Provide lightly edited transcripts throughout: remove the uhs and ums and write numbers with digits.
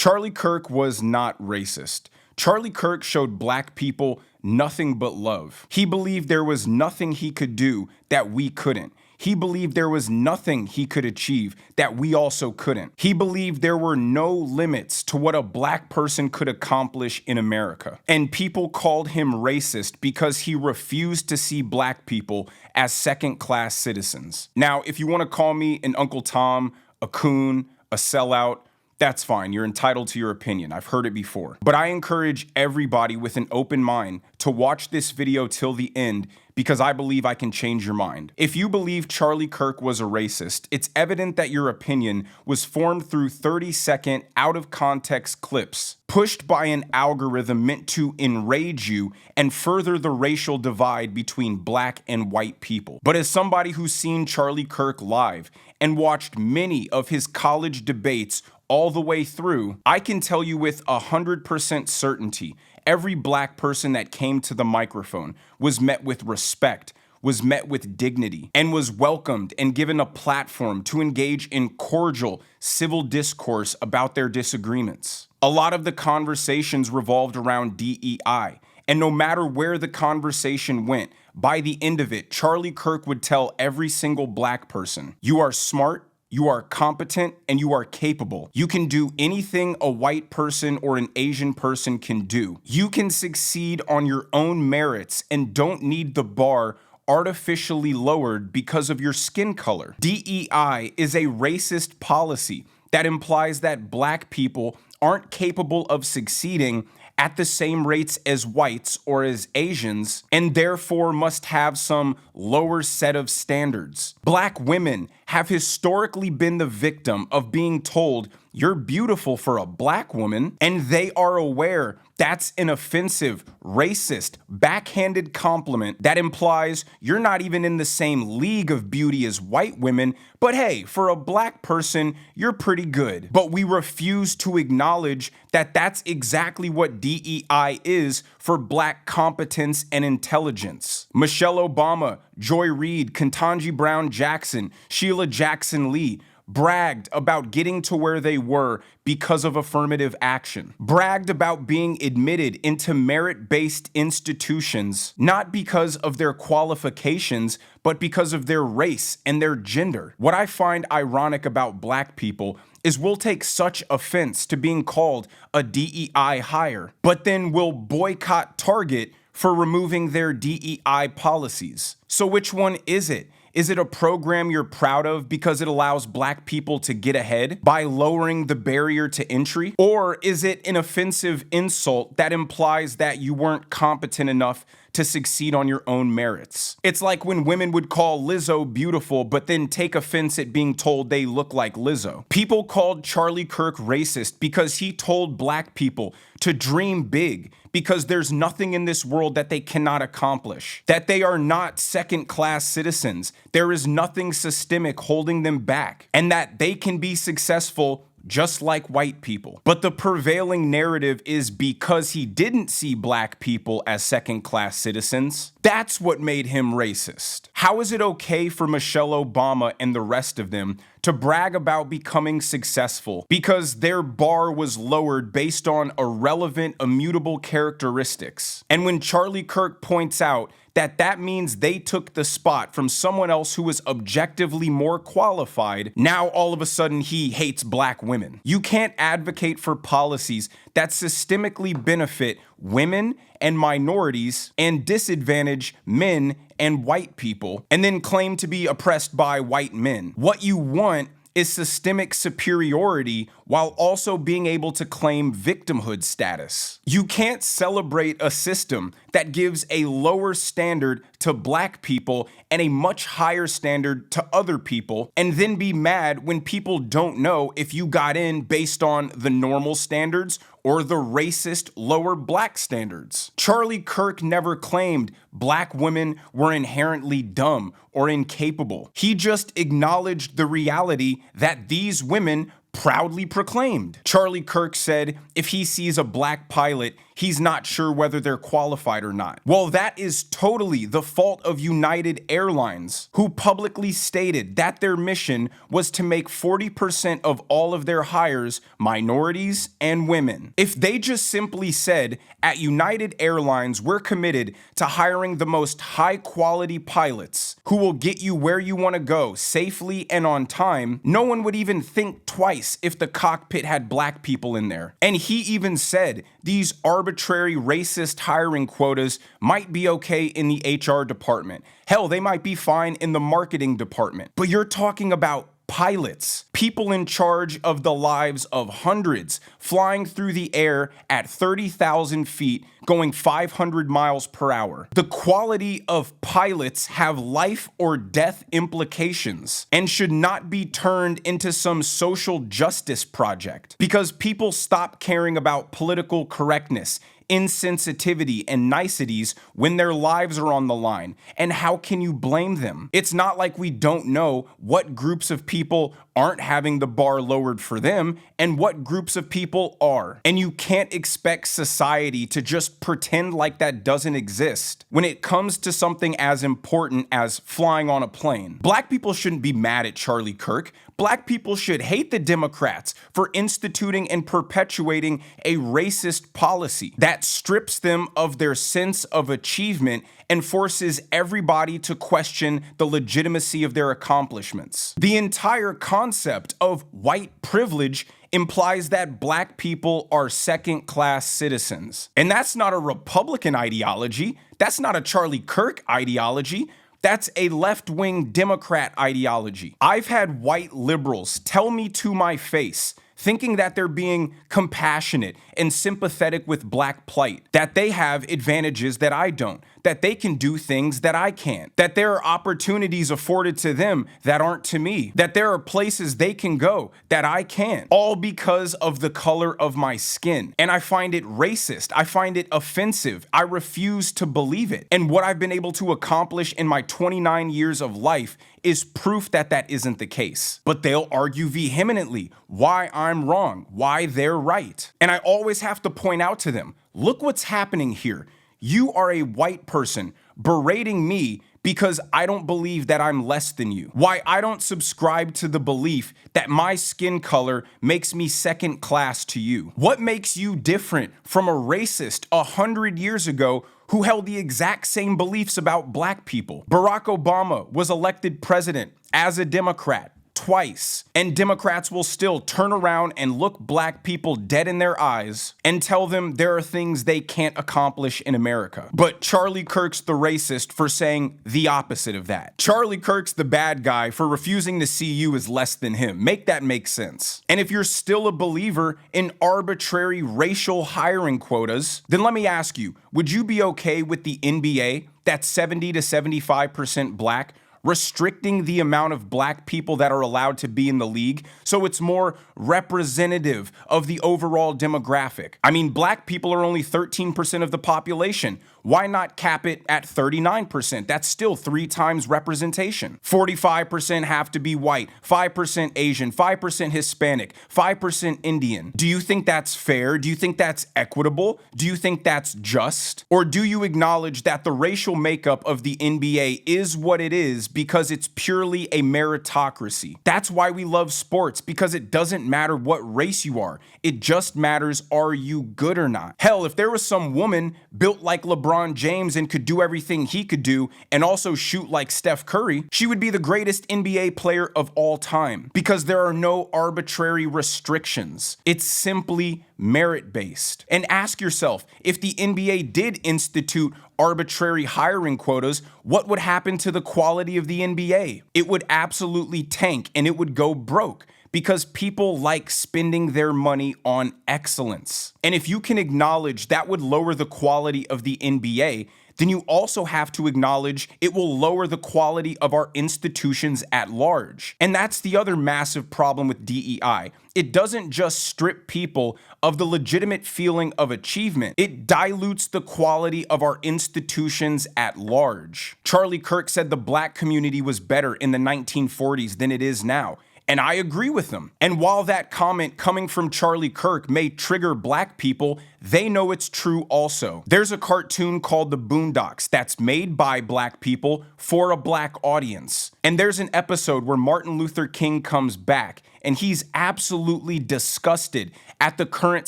Charlie Kirk was not racist. Charlie Kirk showed black people nothing but love. He believed there was nothing he could do that we couldn't. He believed there was nothing he could achieve that we also couldn't. He believed there were no limits to what a black person could accomplish in America. And people called him racist because he refused to see black people as second-class citizens. Now, if you want to call me an Uncle Tom, a coon, a sellout, that's fine. You're entitled to your opinion. I've heard it before. But I encourage everybody with an open mind to watch this video till the end because I believe I can change your mind. If you believe Charlie Kirk was a racist, it's evident that your opinion was formed through 30-second out-of-context clips pushed by an algorithm meant to enrage you and further the racial divide between black and white people. But as somebody who's seen Charlie Kirk live and watched many of his college debates all the way through, I can tell you with 100% certainty, every black person that came to the microphone was met with respect, was met with dignity, and was welcomed and given a platform to engage in cordial civil discourse about their disagreements. A lot of the conversations revolved around DEI, and no matter where the conversation went, by the end of it, Charlie Kirk would tell every single black person, "You are smart, you are competent, and you are capable. You can do anything a white person or an Asian person can do. You can succeed on your own merits and don't need the bar artificially lowered because of your skin color." DEI is a racist policy that implies that black people aren't capable of succeeding at the same rates as whites or as Asians, and therefore must have some lower set of standards. Black women have historically been the victim of being told, "You're beautiful for a black woman," and they are aware that's an offensive, racist, backhanded compliment that implies you're not even in the same league of beauty as white women, but hey, for a black person, you're pretty good. But we refuse to acknowledge that that's exactly what DEI is for black competence and intelligence. Michelle Obama, Joy Reid, Ketanji Brown Jackson, Sheila Jackson Lee bragged about getting to where they were because of affirmative action, bragged about being admitted into merit-based institutions, not because of their qualifications, but because of their race and their gender. What I find ironic about black people is we'll take such offense to being called a DEI hire, but then we'll boycott Target for removing their DEI policies. So which one is it? Is it a program you're proud of because it allows black people to get ahead by lowering the barrier to entry? Or is it an offensive insult that implies that you weren't competent enough to succeed on your own merits? It's like when women would call Lizzo beautiful, but then take offense at being told they look like Lizzo. People called Charlie Kirk racist because he told black people to dream big, because there's nothing in this world that they cannot accomplish, that they are not second-class citizens, there is nothing systemic holding them back, and that they can be successful just like white people. But the prevailing narrative is because he didn't see black people as second-class citizens, that's what made him racist. How is it okay for Michelle Obama and the rest of them to brag about becoming successful because their bar was lowered based on irrelevant, immutable characteristics? And when Charlie Kirk points out that that means they took the spot from someone else who was objectively more qualified, now all of a sudden he hates black women. You can't advocate for policies that systemically benefit women and minorities and disadvantage men and white people, and then claim to be oppressed by white men. What you want is systemic superiority while also being able to claim victimhood status. You can't celebrate a system that gives a lower standard to black people and a much higher standard to other people, and then be mad when people don't know if you got in based on the normal standards or the racist lower black standards. Charlie Kirk never claimed black women were inherently dumb or incapable. He just acknowledged the reality that these women proudly proclaimed. Charlie Kirk said if he sees a black pilot, he's not sure whether they're qualified or not. Well, that is totally the fault of United Airlines, who publicly stated that their mission was to make 40% of all of their hires minorities and women. If they just simply said, at United Airlines, we're committed to hiring the most high-quality pilots who will get you where you want to go safely and on time, no one would even think twice if the cockpit had black people in there. And he even said these arbitrary racist hiring quotas might be okay in the HR department. Hell, they might be fine in the marketing department. But you're talking about pilots, people in charge of the lives of hundreds, flying through the air at 30,000 feet, going 500 miles per hour. The quality of pilots have life or death implications and should not be turned into some social justice project because people stop caring about political correctness, insensitivity, and niceties when their lives are on the line. And how can you blame them? It's not like we don't know what groups of people aren't having the bar lowered for them and what groups of people are. And you can't expect society to just pretend like that doesn't exist when it comes to something as important as flying on a plane. Black people shouldn't be mad at Charlie Kirk. Black people should hate the Democrats for instituting and perpetuating a racist policy that strips them of their sense of achievement and forces everybody to question the legitimacy of their accomplishments. The entire concept of white privilege implies that black people are second-class citizens. And that's not a Republican ideology. That's not a Charlie Kirk ideology. That's a left-wing Democrat ideology. I've had white liberals tell me to my face, thinking that they're being compassionate and sympathetic with black plight, that they have advantages that I don't, that they can do things that I can't, that there are opportunities afforded to them that aren't to me, that there are places they can go that I can't, all because of the color of my skin. And I find it racist. I find it offensive. I refuse to believe it. And what I've been able to accomplish in my 29 years of life is proof that that isn't the case. But they'll argue vehemently why I'm wrong, why they're right. And I always have to point out to them, look what's happening here. You are a white person berating me because I don't believe that I'm less than you. Why I don't subscribe to the belief that my skin color makes me second class to you. What makes you different from a racist 100 years ago who held the exact same beliefs about black people? Barack Obama was elected president as a Democrat twice, and Democrats will still turn around and look black people dead in their eyes and tell them there are things they can't accomplish in America. But Charlie Kirk's the racist for saying the opposite of that. Charlie Kirk's the bad guy for refusing to see you as less than him. Make that make sense. And if you're still a believer in arbitrary racial hiring quotas, then let me ask you, would you be okay with the NBA that's 70 to 75% black restricting the amount of black people that are allowed to be in the league so it's more representative of the overall demographic? I mean, black people are only 13% of the population. Why not cap it at 39%? That's still 3 times representation. 45% have to be white, 5% Asian, 5% Hispanic, 5% Indian. Do you think that's fair? Do you think that's equitable? Do you think that's just? Or do you acknowledge that the racial makeup of the NBA is what it is because it's purely a meritocracy? That's why we love sports, because it doesn't matter what race you are. It just matters, are you good or not? Hell, if there was some woman built like LeBron James and could do everything he could do and also shoot like Steph Curry, she would be the greatest NBA player of all time because there are no arbitrary restrictions. It's simply merit-based. And ask yourself, if the NBA did institute arbitrary hiring quotas, what would happen to the quality of the NBA? It would absolutely tank and it would go broke, because people like spending their money on excellence. And if you can acknowledge that would lower the quality of the NBA, then you also have to acknowledge it will lower the quality of our institutions at large. And that's the other massive problem with DEI. It doesn't just strip people of the legitimate feeling of achievement, it dilutes the quality of our institutions at large. Charlie Kirk said the black community was better in the 1940s than it is now. And I agree with them. And while that comment coming from Charlie Kirk may trigger black people, they know it's true also. There's a cartoon called The Boondocks that's made by black people for a black audience. And there's an episode where Martin Luther King comes back and he's absolutely disgusted at the current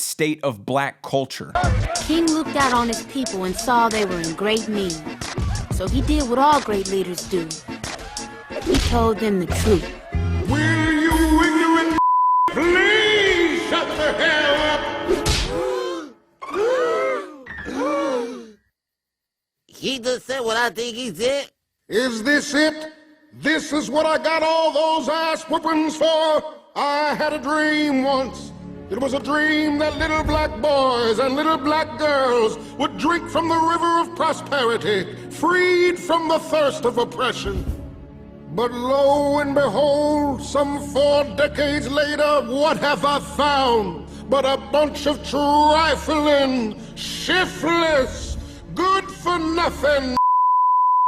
state of black culture. King looked out on his people and saw they were in great need. So he did what all great leaders do. He told them the truth. Will you ignorant please shut the hell up? He just said what I think he said. Is this it? This is what I got all those ass whoopings for? I had a dream once. It was a dream that little black boys and little black girls would drink from the river of prosperity, freed from the thirst of oppression. But lo and behold, some 4 decades later, what have I found but a bunch of trifling, shiftless, good-for-nothing.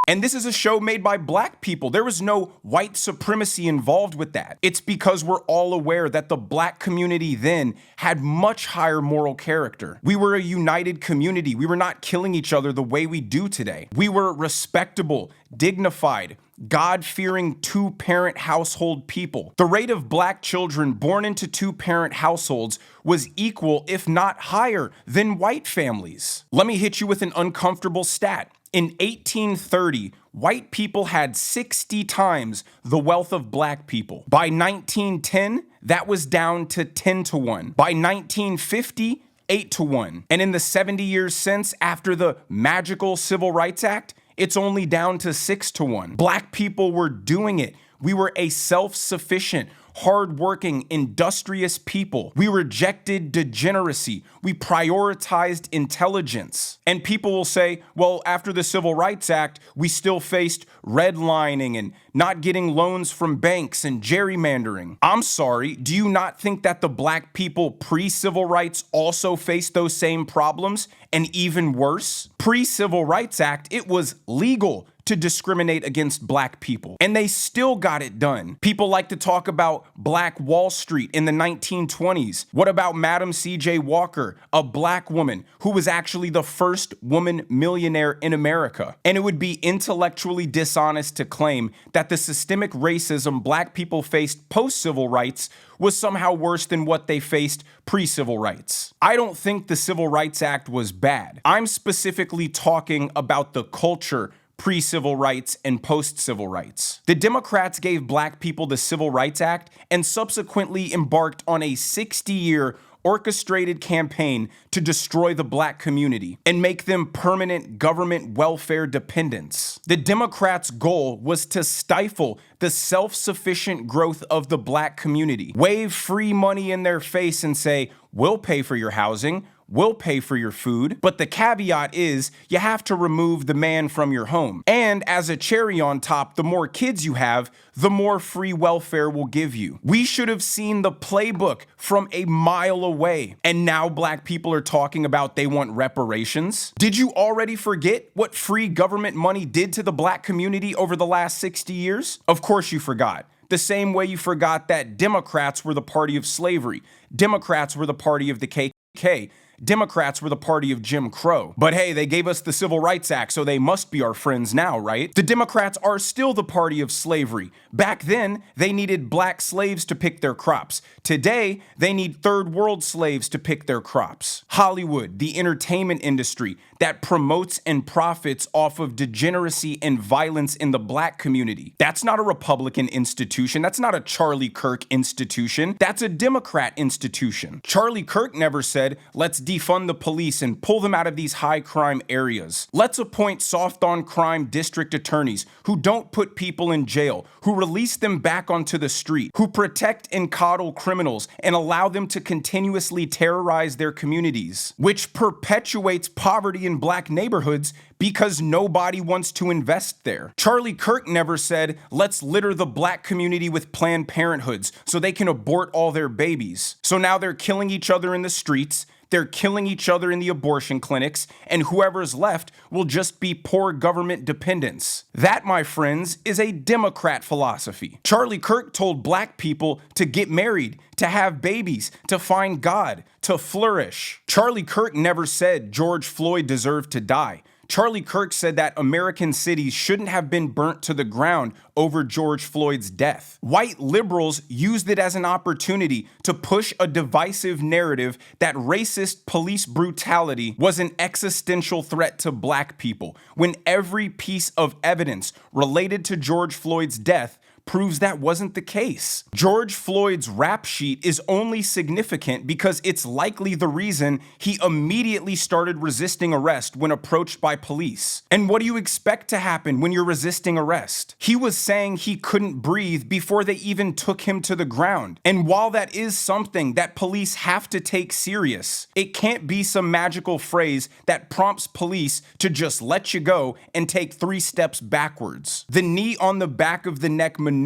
And this is a show made by black people. There was no white supremacy involved with that. It's because we're all aware that the black community then had much higher moral character. We were a united community. We were not killing each other the way we do today. We were respectable, dignified, God-fearing 2-parent household people. The rate of black children born into 2-parent households was equal, if not higher, than white families. Let me hit you with an uncomfortable stat. In 1830, white people had 60 times the wealth of black people. By 1910, that was down to 10 to 1. By 1950, 8 to 1. And in the 70 years since, after the magical Civil Rights Act, it's only down to 6 to 1. Black people were doing it. We were a self-sufficient, hardworking, industrious people. We rejected degeneracy. We prioritized intelligence. And people will say, well, after the Civil Rights Act, we still faced redlining and not getting loans from banks and gerrymandering. I'm sorry, do you not think that the black people pre-civil rights also faced those same problems and even worse? Pre-Civil Rights Act, it was legal to discriminate against black people. And they still got it done. People like to talk about Black Wall Street in the 1920s. What about Madam C.J. Walker, a black woman who was actually the first woman millionaire in America? And it would be intellectually dishonest to claim that the systemic racism black people faced post-civil rights was somehow worse than what they faced pre-civil rights. I don't think the Civil Rights Act was bad. I'm specifically talking about the culture pre-civil rights and post-civil rights. The Democrats gave black people the Civil Rights Act and subsequently embarked on a 60-year orchestrated campaign to destroy the black community and make them permanent government welfare dependents. The Democrats' goal was to stifle the self-sufficient growth of the black community, wave free money in their face and say, we'll pay for your housing, we'll pay for your food, but the caveat is you have to remove the man from your home. And as a cherry on top, the more kids you have, the more free welfare will give you. We should have seen the playbook from a mile away. And now black people are talking about they want reparations. Did you already forget what free government money did to the black community over the last 60 years? Of course you forgot. The same way you forgot that Democrats were the party of slavery. Democrats were the party of the KKK. Democrats were the party of Jim Crow. But hey, they gave us the Civil Rights Act, so they must be our friends now, right? The Democrats are still the party of slavery. Back then, they needed black slaves to pick their crops. Today, they need third world slaves to pick their crops. Hollywood, the entertainment industry that promotes and profits off of degeneracy and violence in the black community. That's not a Republican institution. That's not a Charlie Kirk institution. That's a Democrat institution. Charlie Kirk never said, let's defund the police and pull them out of these high crime areas. Let's appoint soft on crime district attorneys who don't put people in jail, who release them back onto the street, who protect and coddle criminals and allow them to continuously terrorize their communities, which perpetuates poverty in black neighborhoods because nobody wants to invest there. Charlie Kirk never said, let's litter the black community with Planned Parenthoods so they can abort all their babies. So now they're killing each other in the streets, They're killing each other in the abortion clinics, and whoever's left will just be poor government dependents. That, my friends, is a Democrat philosophy. Charlie Kirk told black people to get married, to have babies, to find God, to flourish. Charlie Kirk never said George Floyd deserved to die. Charlie Kirk said that American cities shouldn't have been burnt to the ground over George Floyd's death. White liberals used it as an opportunity to push a divisive narrative that racist police brutality was an existential threat to black people, when every piece of evidence related to George Floyd's death proves that wasn't the case. George Floyd's rap sheet is only significant because it's likely the reason he immediately started resisting arrest when approached by police. And what do you expect to happen when you're resisting arrest? He was saying he couldn't breathe before they even took him to the ground. And while that is something that police have to take serious, it can't be some magical phrase that prompts police to just let you go and take 3 steps backwards. The knee on the back of the neck maneuver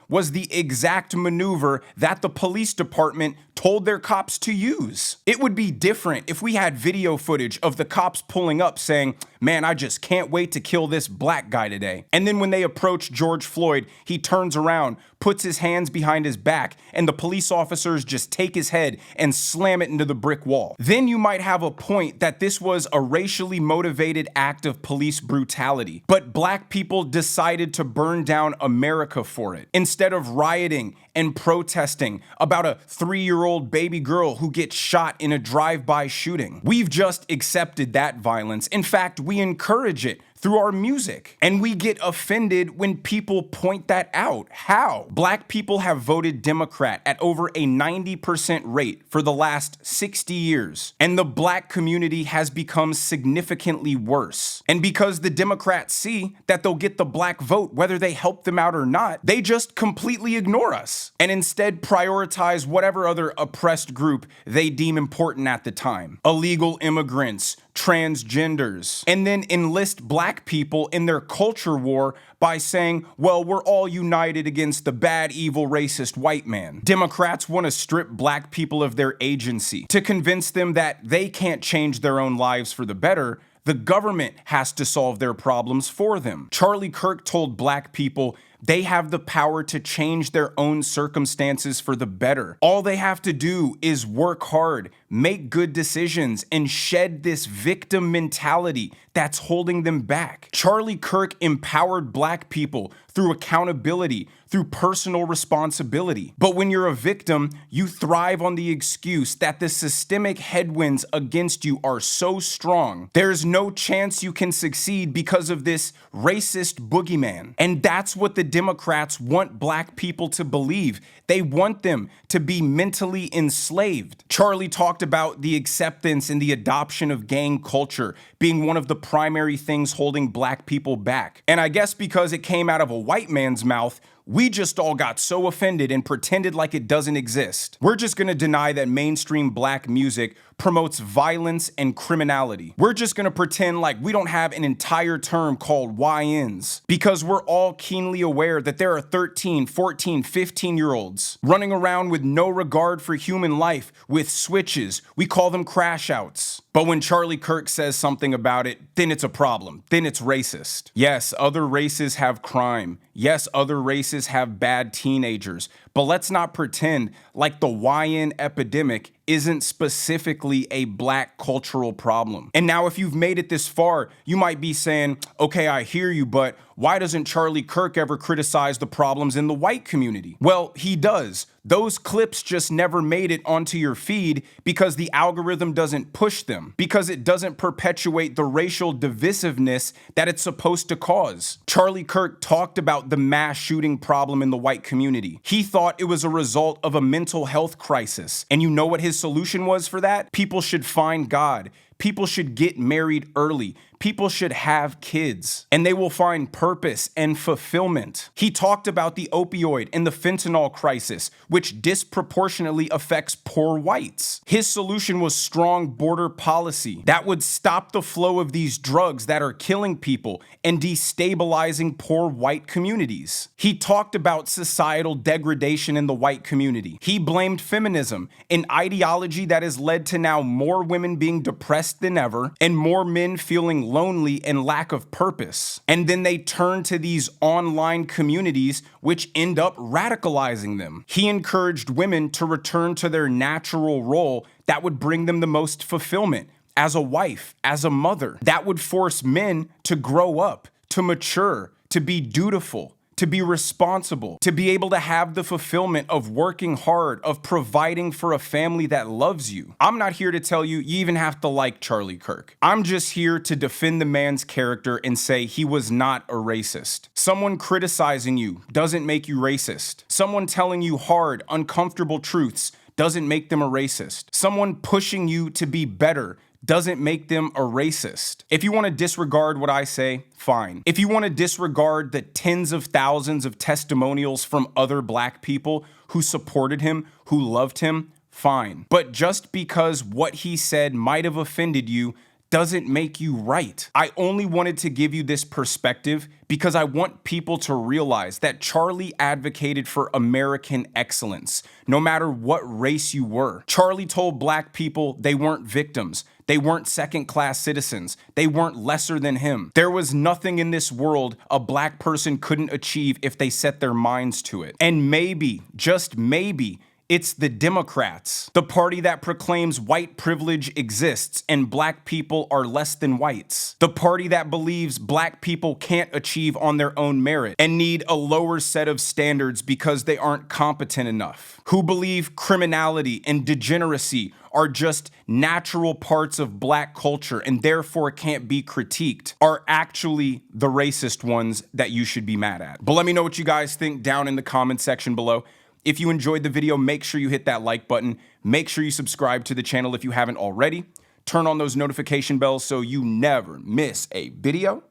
was the exact maneuver that the police department told their cops to use. It would be different if we had video footage of the cops pulling up saying, "Man, I just can't wait to kill this black guy today." And then when they approach George Floyd, he turns around, puts his hands behind his back, and the police officers just take his head and slam it into the brick wall. Then you might have a point that this was a racially motivated act of police brutality. But black people decided to burn down America for it, instead of rioting and protesting about a 3-year-old baby girl who gets shot in a drive-by shooting. We've just accepted that violence. In fact, we encourage it through our music. And we get offended when people point that out. How? Black people have voted Democrat at over a 90% rate for the last 60 years. And the black community has become significantly worse. And because the Democrats see that they'll get the black vote whether they help them out or not, they just completely ignore us and instead prioritize whatever other oppressed group they deem important at the time. Illegal immigrants, transgenders, and then enlist black people in their culture war by saying, well, we're all united against the bad, evil, racist white man. Democrats want to strip black people of their agency to convince them that they can't change their own lives for the better. The government has to solve their problems for them. Charlie Kirk told black people they have the power to change their own circumstances for the better. All they have to do is work hard, make good decisions, and shed this victim mentality that's holding them back. Charlie Kirk empowered black people through accountability, through personal responsibility. But when you're a victim, you thrive on the excuse that the systemic headwinds against you are so strong, there's no chance you can succeed because of this racist boogeyman. And that's what the Democrats want black people to believe. They want them to be mentally enslaved. Charlie talked about the acceptance and the adoption of gang culture being one of the primary things holding black people back. And I guess because it came out of a white man's mouth, we just all got so offended and pretended like it doesn't exist. We're just gonna deny that mainstream black music promotes violence and criminality. We're just gonna pretend like we don't have an entire term called YNs, because we're all keenly aware that there are 13, 14, 15-year-olds running around with no regard for human life with switches. We call them crash outs. But when Charlie Kirk says something about it, then it's a problem. Then it's racist. Yes, other races have crime. Yes, other races have bad teenagers. But let's not pretend like the YN epidemic isn't specifically a black cultural problem. And now if you've made it this far, you might be saying, okay, I hear you, but why doesn't Charlie Kirk ever criticize the problems in the white community? Well, he does. Those clips just never made it onto your feed because the algorithm doesn't push them, because it doesn't perpetuate the racial divisiveness that it's supposed to cause. Charlie Kirk talked about the mass shooting problem in the white community. He thought it was a result of a mental health crisis. And you know what his solution was for that? People should find God. People should get married early. People should have kids, and they will find purpose and fulfillment. He talked about the opioid and the fentanyl crisis, which disproportionately affects poor whites. His solution was strong border policy that would stop the flow of these drugs that are killing people and destabilizing poor white communities. He talked about societal degradation in the white community. He blamed feminism, an ideology that has led to now more women being depressed than ever and more men feeling lonely and lack of purpose. And then they turn to these online communities which end up radicalizing them. He encouraged women to return to their natural role that would bring them the most fulfillment as a wife, as a mother. That would force men to grow up, to mature, to be dutiful, to be responsible, to be able to have the fulfillment of working hard, of providing for a family that loves you. I'm not here to tell you you even have to like Charlie Kirk. I'm just here to defend the man's character and say he was not a racist. Someone criticizing you doesn't make you racist. Someone telling you hard, uncomfortable truths doesn't make them a racist. Someone pushing you to be better doesn't make them a racist. If you want to disregard what I say, fine. If you want to disregard the tens of thousands of testimonials from other black people who supported him, who loved him, fine. But just because what he said might have offended you doesn't make you right. I only wanted to give you this perspective because I want people to realize that Charlie advocated for American excellence, no matter what race you were. Charlie told black people they weren't victims. They weren't second-class citizens. They weren't lesser than him. There was nothing in this world a black person couldn't achieve if they set their minds to it. And maybe, just maybe, it's the Democrats, the party that proclaims white privilege exists and black people are less than whites. The party that believes black people can't achieve on their own merit and need a lower set of standards because they aren't competent enough. Who believe criminality and degeneracy are just natural parts of black culture and therefore can't be critiqued, are actually the racist ones that you should be mad at. But let me know what you guys think down in the comment section below. If you enjoyed the video, make sure you hit that like button. Make sure you subscribe to the channel if you haven't already. Turn on those notification bells so you never miss a video.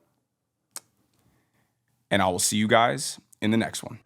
And I will see you guys in the next one.